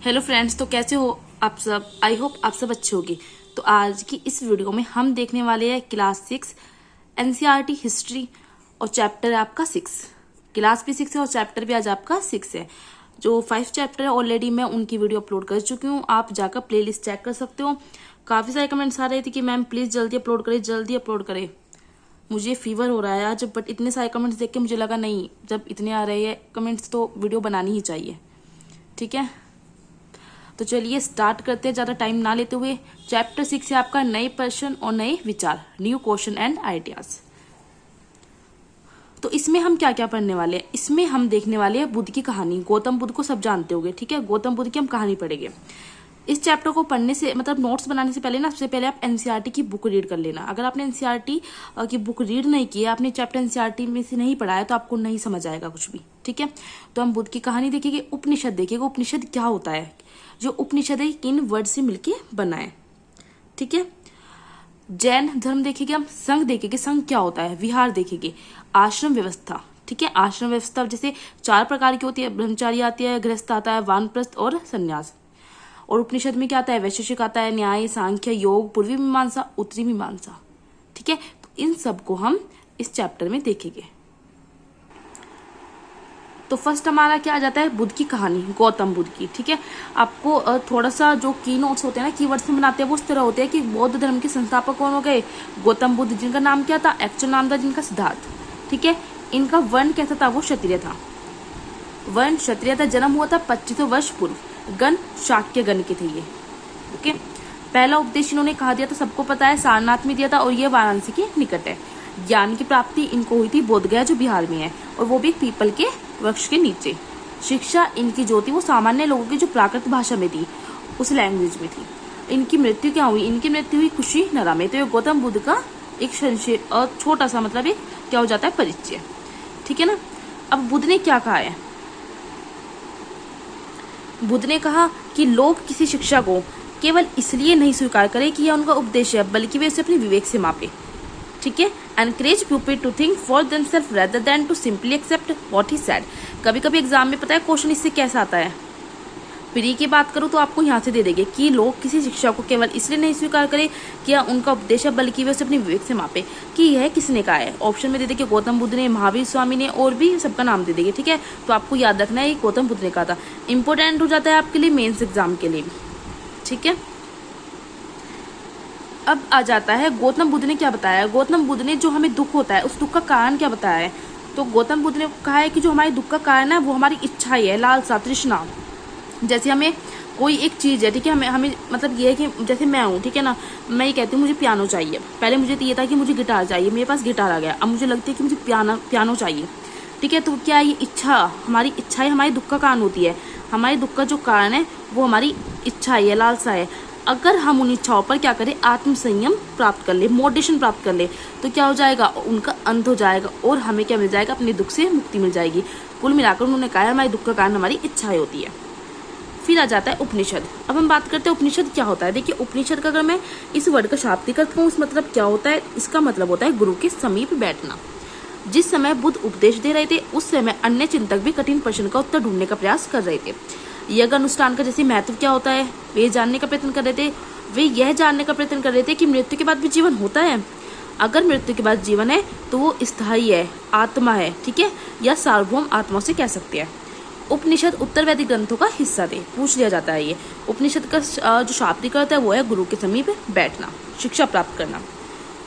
Hello friends, तो कैसे हो आप सब। आई होप आप सब अच्छे होंगे। तो आज की इस वीडियो में हम देखने वाले हैं क्लास 6 एनसीईआरटी हिस्ट्री और चैप्टर है आपका 6। क्लास भी 6 है और चैप्टर भी आज आपका 6 है। जो 5 चैप्टर है ऑलरेडी मैं उनकी वीडियो अपलोड कर चुकी हूँ, आप जाकर प्लेलिस्ट चेक कर सकते हो। काफ़ी सारे कमेंट्स आ रहे थे कि मैम प्लीज़ जल्दी अपलोड करें, जल्दी अपलोड करें। मुझे फीवर हो रहा है आज, बट इतने सारे कमेंट्स देख के मुझे लगा नहीं, जब इतने आ रहे हैं कमेंट्स तो वीडियो बनानी ही चाहिए। ठीक है, तो चलिए स्टार्ट करते हैं ज़्यादा टाइम ना लेते हुए। चैप्टर 6 है आपका नए प्रश्न और नए विचार, न्यू क्वेश्चन एंड आइडियाज। तो इसमें हम क्या क्या पढ़ने वाले हैं, इसमें हम देखने वाले हैं बुद्ध की कहानी। गौतम बुद्ध को सब जानते होंगे, ठीक है। गौतम बुद्ध की हम कहानी पढ़ेंगे। इस चैप्टर को पढ़ने से मतलब नोट्स बनाने से पहले ना, सबसे पहले आप एनसीईआरटी की बुक रीड कर लेना। अगर आपने एनसीईआरटी की बुक रीड नहीं की है, आपने चैप्टर एनसीईआरटी में से नहीं पढ़ा है, तो आपको नहीं समझ आएगा कुछ भी। ठीक है, तो हम बुद्ध की कहानी देखेंगे, उपनिषद देखेंगे। उपनिषद क्या होता है, जो उपनिषद है किन वर्ड से मिलके बना है। ठीक है, जैन धर्म देखेंगे हम, संघ देखेंगे, संघ क्या होता है, विहार देखेंगे, आश्रम व्यवस्था। ठीक है, आश्रम व्यवस्था जैसे 4 प्रकार की होती है, ब्रह्मचारी आती है, गृहस्थ आता है, वानप्रस्थ और संन्यास। और उपनिषद में क्या आता है, वैशेषिक आता है, न्याय, सांख्य, योग, पूर्वी मीमांसा, उत्तरी मीमांसा। ठीक है, तो इन सबको हम इस चैप्टर में देखेंगे। तो फर्स्ट हमारा क्या आ जाता है, बुद्ध की कहानी, गौतम बुद्ध की। ठीक है, आपको थोड़ा सा जो की नोट्स होते हैं ना, कीवर्ड्स में बनाते हैं, वो उस तरह होते हैं कि बौद्ध धर्म के संस्थापक कौन हो गए, गौतम बुद्ध, जिनका नाम क्या था, एक्चुअल नाम था जिनका सिद्धार्थ। ठीक है, इनका वर्ण कैसा था, वो क्षत्रिय था, वर्ण क्षत्रिय था। जन्म हुआ था 2500 वर्ष पूर्व, गण शाक्य गण के थे ये। ओके, पहला उपदेश इन्होंने कहा दिया था, सबको पता है, सारनाथ में दिया था, और ये वाराणसी के निकट है। ज्ञान की प्राप्ति इनको हुई थी बोधगया, जो बिहार में है, और वो भी एक पीपल के वृक्ष के नीचे। शिक्षा इनकी जो थी वो सामान्य लोगों की जो प्राकृत भाषा में थी, उस लैंग्वेज में थी। इनकी मृत्यु क्या हुई, इनकी मृत्यु हुई कुशीनरा में। तो ये गौतम बुद्ध का एक संक्षेप और छोटा सा मतलब एक क्या हो जाता है, परिचय। ठीक है ना। अब बुद्ध ने क्या कहा है, बुद्ध ने कहा कि लोग किसी शिक्षा को केवल इसलिए नहीं स्वीकार करें कि यह उनका उपदेश है, बल्कि वे इसे अपने विवेक से मापे। ठीक है, encourage people to think for themselves rather than to simply accept what he said. कभी कभी एग्जाम में पता है क्वेश्चन इससे कैसा आता है, प्री की बात करूँ तो आपको यहाँ से दे देंगे कि लोग किसी शिक्षा को केवल इसलिए नहीं स्वीकार करें कि यह उनका उपदेश है, बल्कि वे उसे अपने विवेक से मापे। कि यह किसने कहा है, ऑप्शन में दे देंगे गौतम बुद्ध ने, महावीर स्वामी ने, और भी सबका नाम दे देंगे। ठीक है, तो आपको याद रखना है ये गौतम बुद्ध ने कहा था। इंपॉर्टेंट हो जाता है आपके लिए मेंस एग्जाम के लिए भी। ठीक है, अब आ जाता है गौतम बुद्ध ने क्या बताया। गौतम बुद्ध ने जो हमें दुख होता है, उस दुख का कारण क्या बताया है। तो गौतम बुद्ध ने कहा है कि जो हमारे दुख का कारण है वो हमारी इच्छा ही है, लालसा, तृष्णा। जैसे हमें कोई एक चीज़ है, ठीक है, हमें मतलब ये है कि जैसे मैं हूँ, ठीक है ना, मैं ये कहती हूँ मुझे पियानो चाहिए। पहले मुझे तो ये था कि मुझे गिटार चाहिए, मेरे पास गिटार आ गया, अब मुझे लगती है कि मुझे पियानो चाहिए। ठीक है, तो क्या ये इच्छा, हमारी इच्छा ही हमारे दुख का कारण होती है। हमारे दुख का जो कारण है वो हमारी इच्छा है, लालसा है। अगर हम उन इच्छाओं पर क्या करें, आत्मसंयम प्राप्त कर ले, मोटिवेशन प्राप्त कर ले, तो क्या हो जाएगा, उनका अंत हो जाएगा और हमें क्या मिल जाएगा, अपने दुख से मुक्ति मिल जाएगी। कुल मिलाकर उन्होंने कहा है हमारे दुख का कारण हमारी इच्छाएं होती है। फिर आ जाता है उपनिषद। अब हम बात करते हैं उपनिषद क्या होता है। देखिए, उपनिषद का अगर मैं इस वर्ड का शाब्दिक अर्थ कहूँ, इस मतलब क्या होता है, इसका मतलब होता है गुरु के समीप बैठना। जिस समय बुद्ध उपदेश दे रहे थे, उस समय अन्य चिंतक भी कठिन प्रश्न का उत्तर ढूंढने का प्रयास कर रहे थे। यज्ञ अनुष्ठान का जैसे महत्व क्या होता है, वे जानने का प्रयत्न कर रहे थे। वे यह जानने का प्रयत्न कर रहे थे कि मृत्यु के बाद भी जीवन होता है। अगर मृत्यु के बाद जीवन है तो वो स्थायी है, आत्मा है, ठीक है, या सार्वभौम आत्मा से कह सकते हैं। उपनिषद उत्तर वैदिक ग्रंथों का हिस्सा थे, पूछ लिया जाता है ये। उपनिषद का जो शाब्दिक अर्थ है वो है गुरु के समीप बैठना, शिक्षा प्राप्त करना।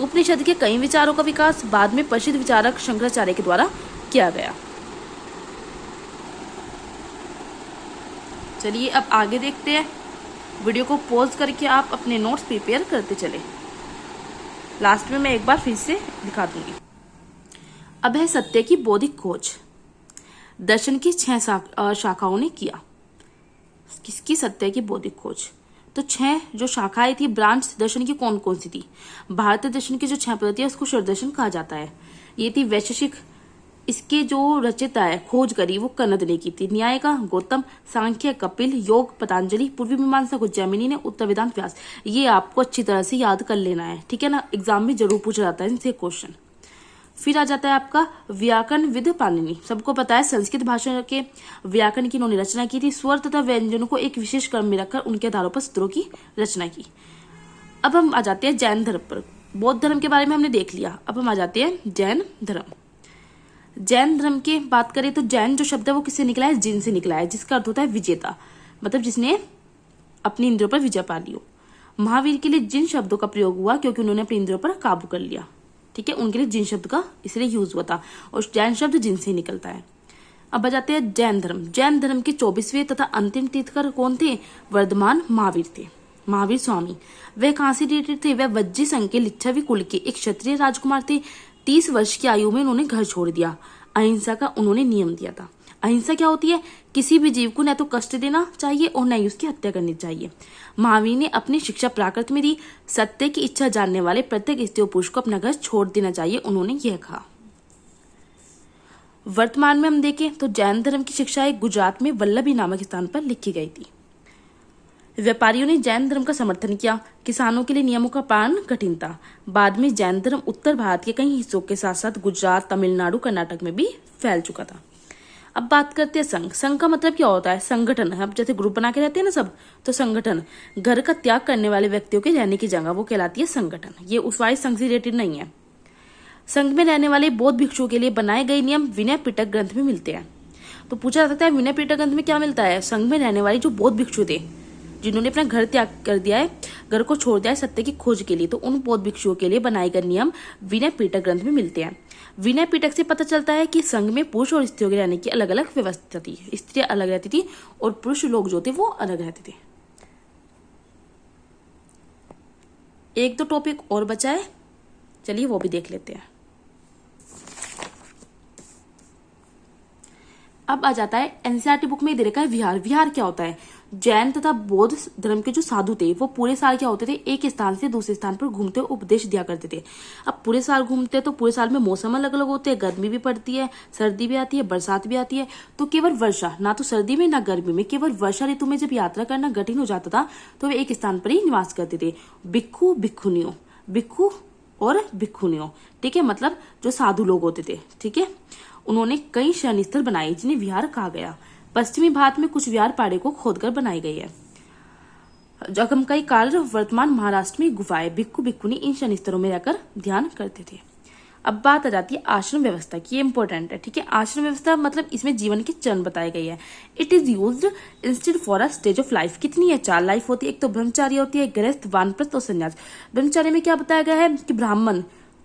उपनिषद के कई विचारों का विकास बाद में प्रसिद्ध विचारक शंकराचार्य के द्वारा किया गया। चलिए अब आगे देखते हैं। वीडियो को पॉज करके आप अपने नोट्स प्रिपेयर करते चले। लास्ट में मैं एक बार फिर से दिखा दूंगी। अब है सत्य की बौद्धिक खोज। दर्शन की 6 शाखाओं ने किया। किसकी, सत्य की बौद्धिक खोज। तो 6 जो शाखाएं थी, ब्रांच दर्शन की कौन कौन सी थी। भारतीय दर्शन की जो 6 पद्धति है उसको षड्दर्शन कहा जाता है। ये थी वैशेषिक, इसके जो रचयिता है, खोज करी, वो कनद ने की थी। न्याय का गौतम, सांख्य कपिल, योग पतंजलि, पूर्वी मीमांसा को जैमिनी ने, उत्तर वेदांत व्यास। ये आपको अच्छी तरह से याद कर लेना है, ठीक है ना, एग्जाम में जरूर पूछा जाता है इनसे क्वेश्चन। फिर आ जाता है आपका व्याकरण विद पाणिनि। सबको पता है संस्कृत भाषा के व्याकरण की इन्होंने रचना की थी। स्वर तथा व्यंजनों को एक विशेष क्रम में रखकर उनके आधारों पर सूत्रों की रचना की। अब हम आ जाते हैं जैन धर्म पर। बौद्ध धर्म के बारे में हमने देख लिया, अब हम आ जाते हैं जैन धर्म। जैन धर्म की बात करें तो जैन जो शब्द है वो किससे निकला है? जिन से निकला है, जिसका अर्थ होता है विजेता, मतलब जिसने अपनी इंद्रियों पर विजय पा ली हो। महावीर के लिए जिन शब्दों का प्रयोग हुआ क्योंकि उन्होंने अपनी इंद्रियों पर काबू कर लिया, ठीक है, उनके लिए जिन शब्द का इसलिए यूज हुआ था, और जैन शब्द जिन से निकलता है। अब आ जाते हैं जैन धर्म। जैन धर्म के 24वें तथा अंतिम तीर्थंकर कौन थे? वर्धमान महावीर थे, महावीर स्वामी। वह कहाँ से रिलेटेड थे? वह वज्जी संघ के लिच्छवी कुल के एक क्षत्रिय राजकुमार थे। 30 वर्ष की आयु में उन्होंने घर छोड़ दिया। अहिंसा का उन्होंने नियम दिया था। अहिंसा क्या होती है? किसी भी जीव को न तो कष्ट देना चाहिए और न ही उसकी हत्या करनी चाहिए। महावीर ने अपनी शिक्षा प्राकृत में दी। सत्य की इच्छा जानने वाले प्रत्येक स्त्री और पुरुष को अपना घर छोड़ देना चाहिए, उन्होंने यह कहा। वर्तमान में हम देखें तो जैन धर्म की शिक्षाएं गुजरात में वल्लभी नामक स्थान पर लिखी गई थी। व्यापारियों ने जैन धर्म का समर्थन किया। किसानों के लिए नियमों का पालन कठिन था। बाद में जैन धर्म उत्तर भारत के कई हिस्सों के साथ साथ गुजरात, तमिलनाडु, कर्नाटक में भी फैल चुका था। अब बात करते हैं संघ। संघ का मतलब क्या होता है? संगठन। अब जैसे ग्रुप बना के रहते हैं ना सब, तो संगठन। घर का त्याग करने वाले व्यक्तियों के रहने की जगह वो कहलाती है संगठन। ये उस वाइज संघ से रिलेटेड नहीं है। संघ में रहने वाले बौद्ध भिक्षुओं के लिए बनाए गए नियम विनय पिटक ग्रंथ में मिलते हैं। तो पूछा जा सकता है विनय पिटक ग्रंथ में क्या मिलता है? संघ में रहने वाले जो बौद्ध भिक्षु थे, जिन्होंने अपना घर त्याग कर दिया है, घर को छोड़ दिया है सत्य की खोज के लिए, तो उन बौद्ध भिक्षुओं के लिए बनाए गए नियम विनय पिटक ग्रंथ में मिलते हैं। विनय पिटक से पता चलता है कि संघ में पुरुष और स्त्रियों के रहने की अलग अलग व्यवस्था थी। स्त्रियां अलग रहती थी और पुरुष लोग जो थे वो अलग रहते थे। एक दो टॉपिक और बचा है, चलिए वो भी देख लेते हैं। अब आ जाता है एनसीईआरटी बुक में दे रखा है विहार। विहार क्या होता है? जैन तथा बौद्ध धर्म के जो साधु थे वो पूरे साल क्या होते थे? एक स्थान से दूसरे स्थान पर घूमते उपदेश दिया करते थे। अब पूरे साल घूमते तो पूरे साल में मौसम अलग अलग होते हैं, गर्मी भी पड़ती है, सर्दी भी आती है, बरसात भी आती है। तो केवल वर्षा, ना तो सर्दी में ना गर्मी में, केवल वर्षा ऋतु में जब यात्रा करना कठिन हो जाता था तो वे एक स्थान पर ही निवास करते थे। भिक्खु भिक्खुनियों, भिक्खु और भिक्खुनियों, ठीक है, मतलब जो साधु लोग होते थे, ठीक है। उन्होंने कई शरण स्थल बनाए जिन्हें विहार कहा गया। पश्चिमी भारत में कुछ विहार पहाड़े को खोदकर बनाई गई है। जगमकई काल वर्तमान महाराष्ट्र में गुफाएं। भिक्खु भिक्खुनी इन शरण स्थलों में रहकर ध्यान करते थे। अब बात आ जाती है आश्रम व्यवस्था की। ये इंपॉर्टेंट है, ठीक है। आश्रम व्यवस्था मतलब इसमें जीवन के चरण बताए गए हैं। It is used instead for a stage of life. कितनी है? 4 लाइफ होती है। एक तो ब्रह्मचार्य होती है, गृहस्थ, वानप्रस्थ और संन्यास। ब्रह्मचार्य में क्या बताया गया है कि ब्राह्मण,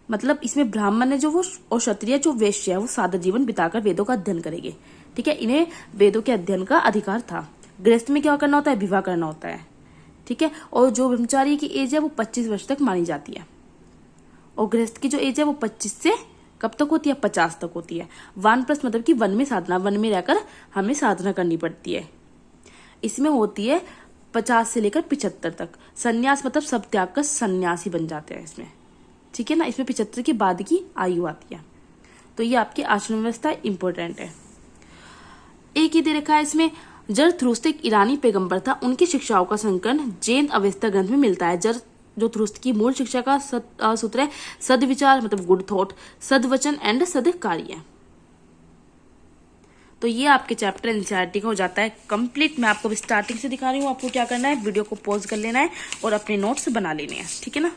मतलब इसमें ब्राह्मण है जो वो, और क्षत्रिय जो वैश्य है वो सादा जीवन बिताकर वेदों का अध्ययन करेंगे, ठीक है। इन्हें वेदों के अध्ययन का अधिकार था। गृहस्थ में क्या करना होता है? विवाह करना होता है, ठीक है। और जो ब्रह्मचारी की एज है वो 25 वर्ष तक मानी जाती है, और गृहस्थ की जो एज है वो 25 से कब तक होती है? 50 तक होती है। वानप्रस्थ मतलब कि वन में साधना, वन में रहकर हमें साधना करनी पड़ती है। इसमें होती है 50 से लेकर 75 तक। संन्यास मतलब सब त्याग कर सन्यासी बन जाते हैं इसमें, ठीक है ना। इसमें 75 के बाद की आयु आती है। तो ये आपकी आश्रम व्यवस्था इंपॉर्टेंट है। एक ही दे रखा है इसमें, जरथुस्त्र एक ईरानी पैगंबर था। उनकी शिक्षाओं का संकलन जैन अवेस्ता ग्रंथ में मिलता है। जरथुस्त्र की मूल शिक्षा का सूत्र है सदविचार, मतलब गुड थॉट, सदवचन एंड सदकार्य। तो ये आपके चैप्टर एनसीईआरटी का हो जाता है कंप्लीट। मैं आपको स्टार्टिंग से दिखा रही हूँ। आपको क्या करना है? वीडियो को पॉज कर लेना है और अपने नोट्स बना लेने हैं, ठीक है ना।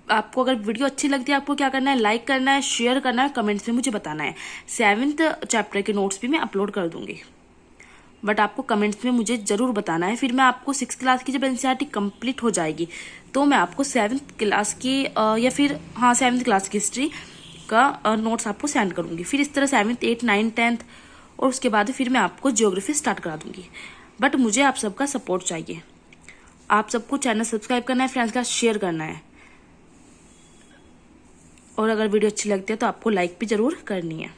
आपको अगर वीडियो अच्छी लगती है आपको क्या करना है? लाइक करना है, शेयर करना है, कमेंट्स में मुझे बताना है। 7th चैप्टर के नोट्स भी मैं अपलोड कर दूंगी, बट आपको कमेंट्स में मुझे जरूर बताना है। फिर मैं आपको 6th क्लास की जब एनसीईआरटी कंप्लीट हो जाएगी तो मैं आपको 7th क्लास की या फिर 7th क्लास की हिस्ट्री का नोट्स आपको सेंड करूंगी। फिर इस तरह 7th, 8th, 9th, 10th और उसके बाद फिर मैं आपको ज्योग्राफी स्टार्ट करा दूंगी। बट मुझे आप सबका सपोर्ट चाहिए। आप सबको चैनल सब्सक्राइब करना है, फ्रेंड्स का शेयर करना है, और अगर वीडियो अच्छी लगती है तो आपको लाइक भी जरूर करनी है।